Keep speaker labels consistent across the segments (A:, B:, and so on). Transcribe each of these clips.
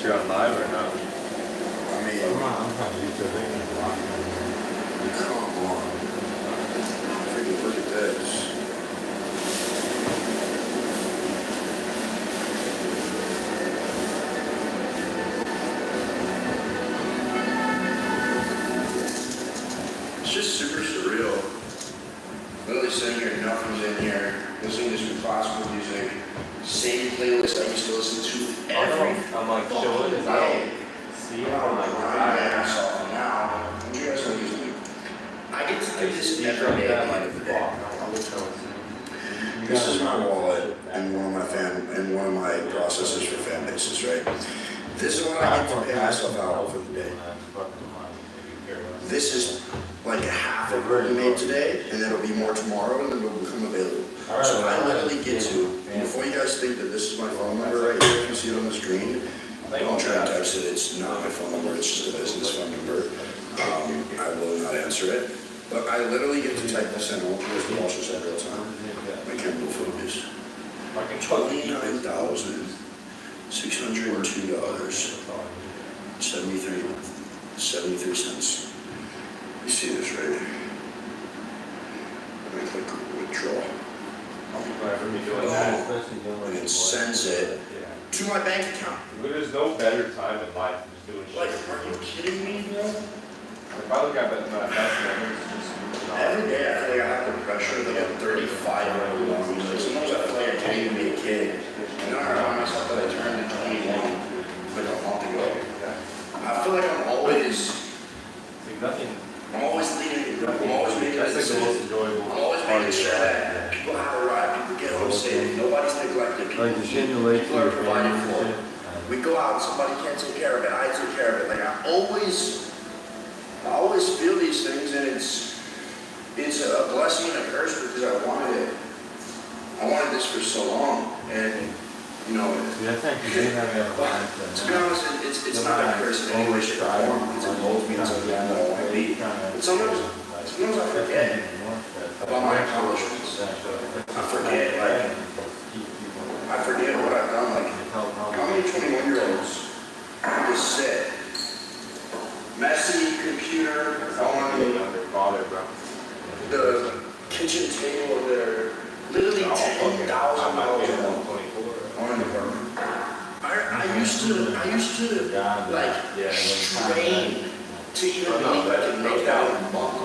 A: you're on live or not?
B: I mean,
C: I'm kind of used to it.
B: come on. Freaking look at this. It's just super surreal. Literally sitting here, nothing's in here, listening to some classical music, same playlist I used to listen to every
A: I'm like chilling.
B: fucking
A: I
B: day.
A: don't see it.
B: I'm
A: I'm like,
B: grinding my ass off now. What do you guys want to use? I get to do this every day at the end of the day. This is my wallet and one of my processes for fan bases, right? This is what I get to pay myself out for the day. This is like a half of what we made today, and it'll be more tomorrow, and then it'll become available. So I literally get to, and before you guys think that this is my phone number right here, if you see it on the screen, don't try and text it, it's not my phone number, it's just a business phone number. I will not answer it, but I literally get to type this in, I want you guys to watch this in real time. My camera will focus. $29,602.73. You see this right here? I'm gonna click withdraw. And it sends it to my bank account.
A: There's no better time in life than just doing shit.
B: Like, are you kidding me, bro?
A: If I look at my best memories, it's just
B: Every day I feel like I have the pressure that I'm 35-year-old. Like, sometimes I feel like I can't even be a kid. And then I remind myself that I turned into 21 like a month ago. I feel like I'm always
A: nothing.
B: I'm always leading, I'm always making a
A: That's like the most
B: decision.
A: enjoyable
B: I'm always
A: part
B: making
A: of
B: sure
A: your life.
B: that people have a ride, people get home safe, nobody's neglected, people,
C: Like, stimulate
B: people are
C: your
B: provided
C: family
B: for.
C: and shit.
B: We go out and somebody can't take care of it, I take care of it. Like I always feel these things, and it's a blessing and a curse because I wanted it. I wanted this for so long, and you know,
C: Yeah, I think you did have that line.
B: to be honest, it's not a curse in any way, shape, or form. It's a mold me into being more I be. But sometimes I forget about my accomplishments. I forget what I've done. Like, how many 21-year-olds just sit, messy computer on the kitchen table of their literally $10,000 on an apartment. I used to like strain to even believe I could make that month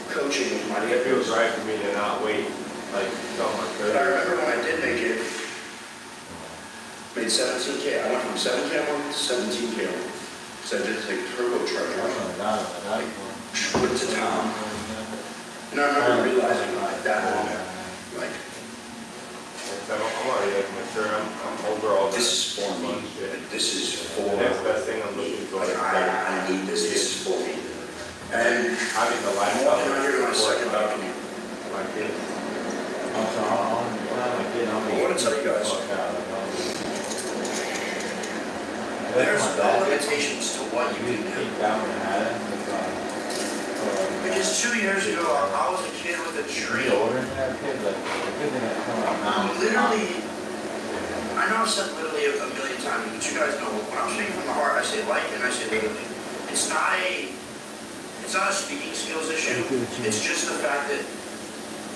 B: coaching with my
A: It feels
B: kids.
A: right for me to not wait like so much.
B: But I remember when I did make it, made 17K. I went from 7K a month to 17K a month. So I did like turbocharger, put it to town. And I remember realizing like that moment, like,
A: I'm already like mature. I'm over all
B: this is for me. This is for
A: The next best thing I'm looking for
B: like
A: is
B: I need this. This is for me. And
A: having the
B: I'm
A: lifestyle.
B: walking out here to my second balcony.
A: My kids.
B: I want to tell you guys, there's no limitations to what you can do. Because 2 years ago, I was a kid with a dream. Literally, I know I've said literally a million times, but you guys know, when I'm speaking from the heart, I say like and I say literally. It's not a speaking skills issue. It's just the fact that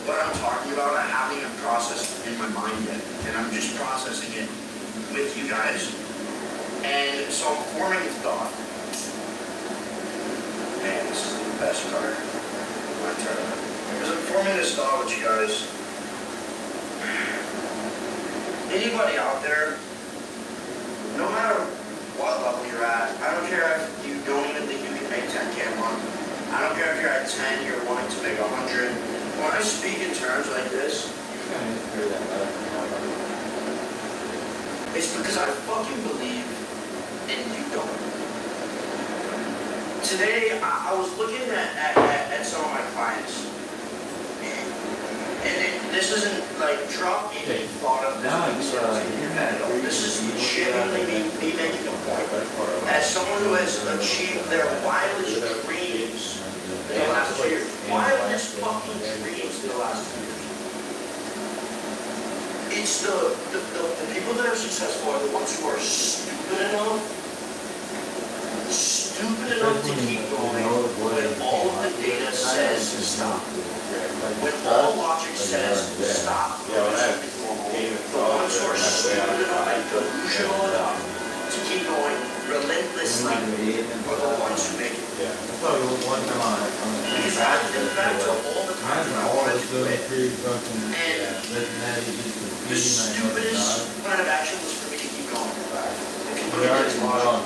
B: what I'm talking about, I haven't even processed in my mind yet. And I'm just processing it with you guys. And so I'm forming a thought. Man, this is the best part. My turn. Because I'm forming this thought with you guys. Anybody out there, no matter what level you're at, I don't care if you don't even think you can make 10K a month. I don't care if you're at 10, you're wanting to make 100. When I speak in terms like this, it's because I fucking believe and you don't. Today, I was looking at some of my clients, and this isn't like drop any thought of this in your head at all. This is legitimately me making a point. As someone who has achieved their wildest dreams in the last 2 years, wildest fucking dreams in the last 2 years. It's the people that are successful are the ones who are stupid enough stupid enough to keep going when all of the data says stop. When all logic says stop,
A: Yeah, well, that's
B: something normal.
A: game
B: The ones who are stupid enough and delusional enough to keep going relentlessly are the ones who make it.
A: Yeah.
C: I saw you one time on
B: Because I think back to all the times when I wanted to quit. The stupidest plan of action was for me to keep going. The community is logic.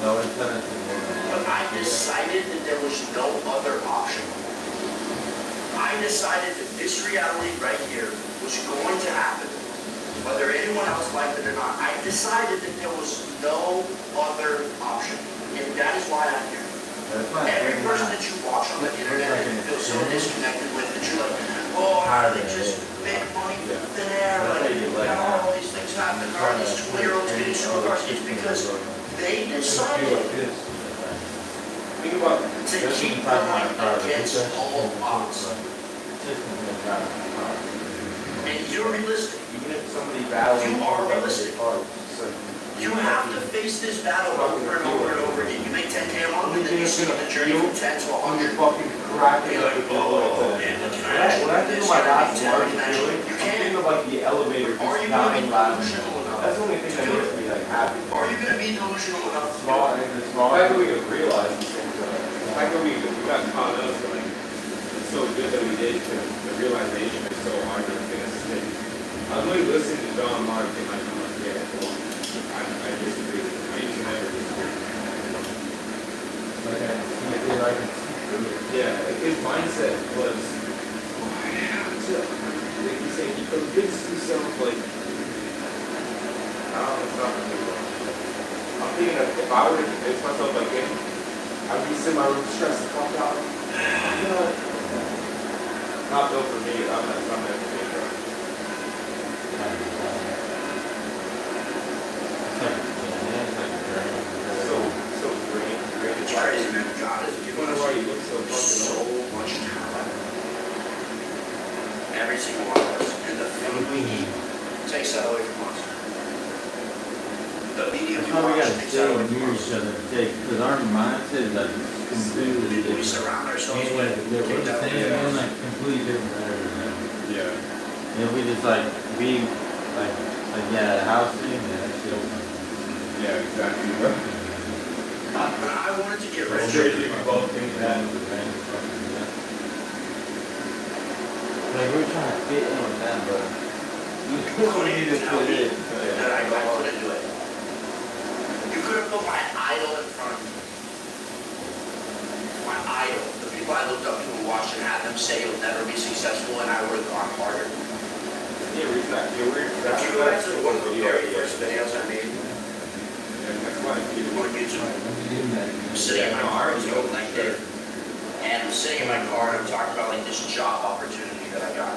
B: But I decided that there was no other option. I decided that this reality right here was going to happen, whether anyone else liked it or not. I decided that there was no other option, and that is why I'm here. Every person that you watch on the internet that you feel so disconnected with, that you're like, oh, how do they just make money from thin air? Like, how all these things happen? How are these 20-year-olds getting supercars? It's because they decided
A: Think about
B: to keep going against all odds. And you're realistic.
A: even if somebody battles.
B: You are realistic. You have to face this battle over and over and over again. You make 10K a month, and then you see the journey from 10 to 100.
A: fucking cracking
B: You're
A: up
B: like,
A: with the
B: oh, man, can I actually
A: When I
B: do
A: think
B: this?
A: of my last
B: Can I
A: large
B: do that?
A: feeling,
B: You
A: I'm
B: can't.
A: thinking of like the elevator
B: Are
A: just
B: you
A: not
B: going to be
A: laughing.
B: delusional enough?
A: That's the only thing that makes me like happy.
B: Are you going to be delusional enough?
A: Small and the small. The fact that we can realize these things, the fact that we got caught up, like, it's so good that we did, because the realization is so hard to get us stick. I was really listening to John Mark and like, I'm like, yeah, well, I disagree. I used to never disagree. Yeah, like his mindset was, oh, I have to, like he's saying, he convinced himself, like, I don't know, it's not really wrong. I'm thinking that if I were to convince myself like him, I'd be sitting in my room stressed the fuck out. Not built for me, I'm not meant for me, bro. So great.
B: It's crazy, man. God has
A: You
B: given
A: wonder
B: us
A: why you look so
B: so
A: fucking old.
B: much talent. Every single one of us. And the food we eat takes that away from us. The media
C: That's
B: we
C: why we
B: watch
C: gotta
B: takes
C: stay
B: that away
C: near
B: from
C: each
B: us.
C: other, because our mindset is like completely
B: We
C: different.
B: surround ourselves
C: And
B: with
C: we're
B: take
C: the
B: that
C: same,
B: away from
C: man,
B: us.
C: like completely different than everything.
A: Yeah.
C: If we just like be like yeah, house thing, man, that's still.
A: Yeah, exactly, bro.
B: When I wanted to get
A: That's
B: rich,
A: crazy, we both think that.
C: Like we're trying to fit in with that, but we
B: couldn't even tell me
A: Yeah.
B: that I couldn't do it. You could have put my idol in front of me. My idol. The people I looked up to and watched and had them say you'll never be successful, and I would have gone harder.
A: Yeah, we're
B: If you go back to one of the very first videos I made
A: that's why people
B: on YouTube, I'm sitting in my car, it was open like this, and I'm sitting in my car and I'm talking about like this job opportunity that I got.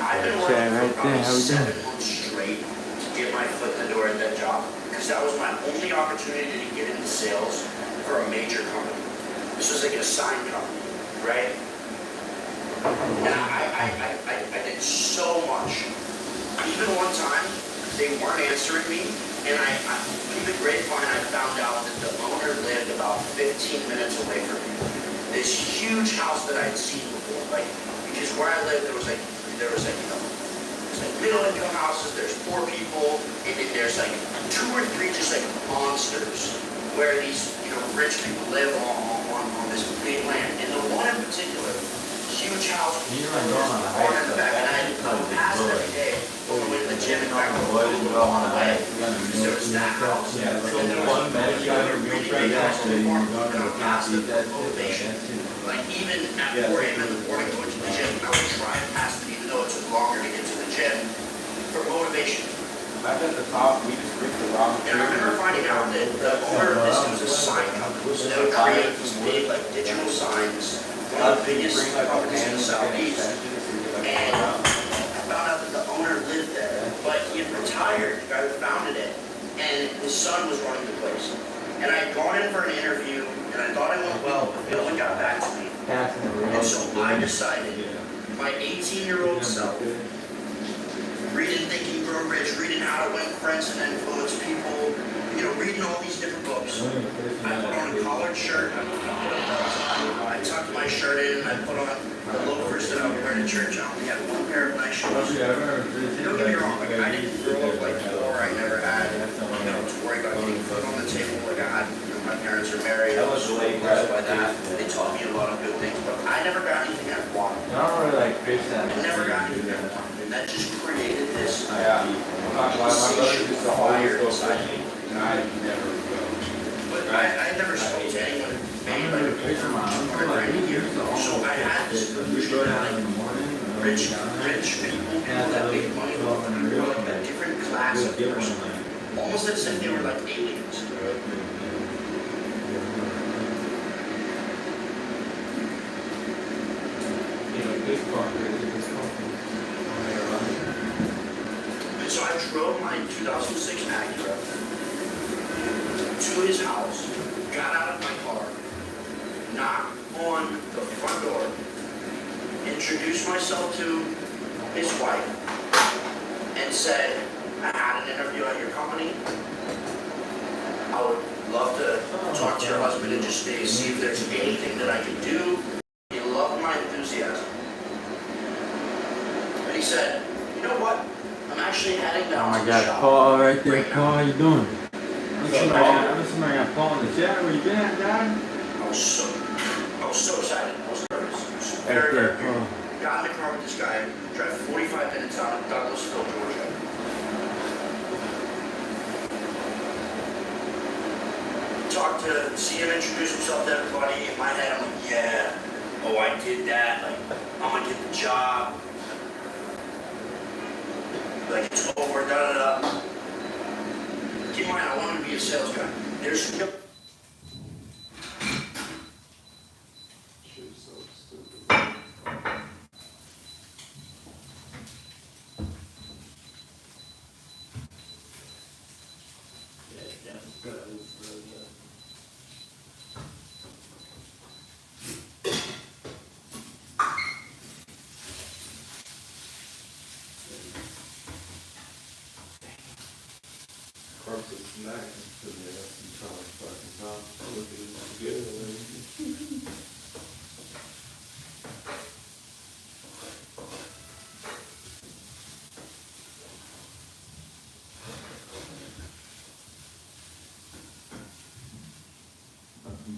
B: I've been working for probably 7 months straight to get my foot in the door at that job, because that was my only opportunity to get into sales for a major company. This was like a sign company, right? And I did so much. Even one time, they weren't answering me, and through the grapevine, I found out that the owner lived about 15 minutes away from me. This huge house that I'd seen before, like, because where I lived, there was there's middle income houses, there's poor people, and then there's like 2 or 3 just like monsters where these, rich people live on this big land. And the one in particular, huge house,
C: You
B: with
C: know,
B: this
C: going on a
B: barn
C: hike,
B: in the back, and I
C: though,
B: go past it every day when we went to the gym and back
C: the
B: to
C: boys
B: the
C: go on a
B: way.
C: hike, you gotta
B: Because there was that house,
A: Yeah,
B: and
A: so
B: then there
A: one
B: was
A: man
B: really,
A: got a
B: really
A: real
B: big house on the farm.
C: you're
B: Kind of past
C: eat
B: the
C: that
B: motivation.
C: shit.
B: Like even at
A: Yeah.
B: 4 a.m. in the morning going to the gym, I would drive past it even though it took longer to get to the gym for motivation.
A: Back at the top, we just ripped the rock.
B: And I remember finding out that the owner of this was a sign company. So they would create these big like digital signs, one of the biggest companies in the Southeast. And I found out that the owner lived there, but he had retired, the guy who founded it, and his son was running the place. And I had gone in for an interview, and I thought it went well, but no one got back to me. And so I decided, my 18-year-old self, reading Thinking Grow Rich, reading How to Win Friends and Influence People, you know, reading all these different books. I put on a collared shirt, I put a belt on, I tucked my shirt in, I put on the loafers that I would wear to church. I only had one pair of nice shoes. And don't get me wrong, like, I didn't grow up like poor, I never had, you know, to worry about getting food on the table like I had. You know, my parents are married, I was really impressed by that. They taught me a lot of good things, but I never got anything I wanted.
C: I don't really like fish that.
B: I never got anything I wanted. And that just created this.
A: Yeah, my brother used to always go fishing, and I never go.
B: But I never spoke to anyone maybe like
C: Fish in my uncle, like, he used to
B: so I had this illusion that like rich people that make money were like a different class of person. Almost as if they were like aliens. And so I drove my 2006 Acura to his house, got out of my car, knocked on the front door, introduced myself to his wife, and said, I had an interview at your company. I would love to talk to your husband and just see if there's anything that I can do. He loved my enthusiasm. And he said, you know what? I'm actually heading
C: Oh
B: down
C: my
B: to the
C: God,
B: shop.
C: Paul right there.
B: now."
C: Paul, how you doing? Somebody got Paul in the chat. Where you been at, Dad?
B: I was so excited. I was nervous. I was
C: Right
B: very,
C: there,
B: very
C: Paul.
B: got in the car with this guy, drive 45 minutes out of Douglasville, Georgia. Talk to, see him introduce himself to everybody. In my head, I'm like, yeah, oh, I did that. Like, I'm gonna get the job. Like, it's over, da da da. Keep in mind, I wanted to be a sales guy. There's no.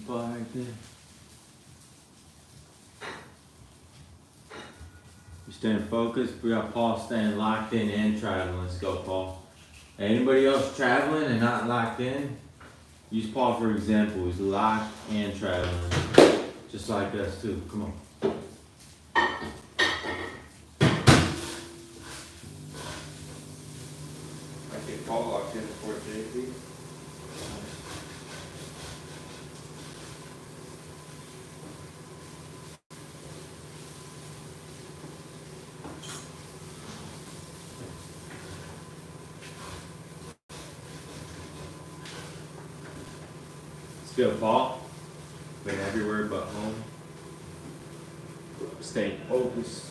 C: Paul right there. You staying focused? We got Paul staying locked in and traveling. Let's go, Paul. Anybody else traveling and not locked in? Use Paul for example. He's locked and traveling. Just like us too. Come on.
A: I get Paul locked in before JP.
C: Let's go, Paul. Been everywhere but home. Staying focused.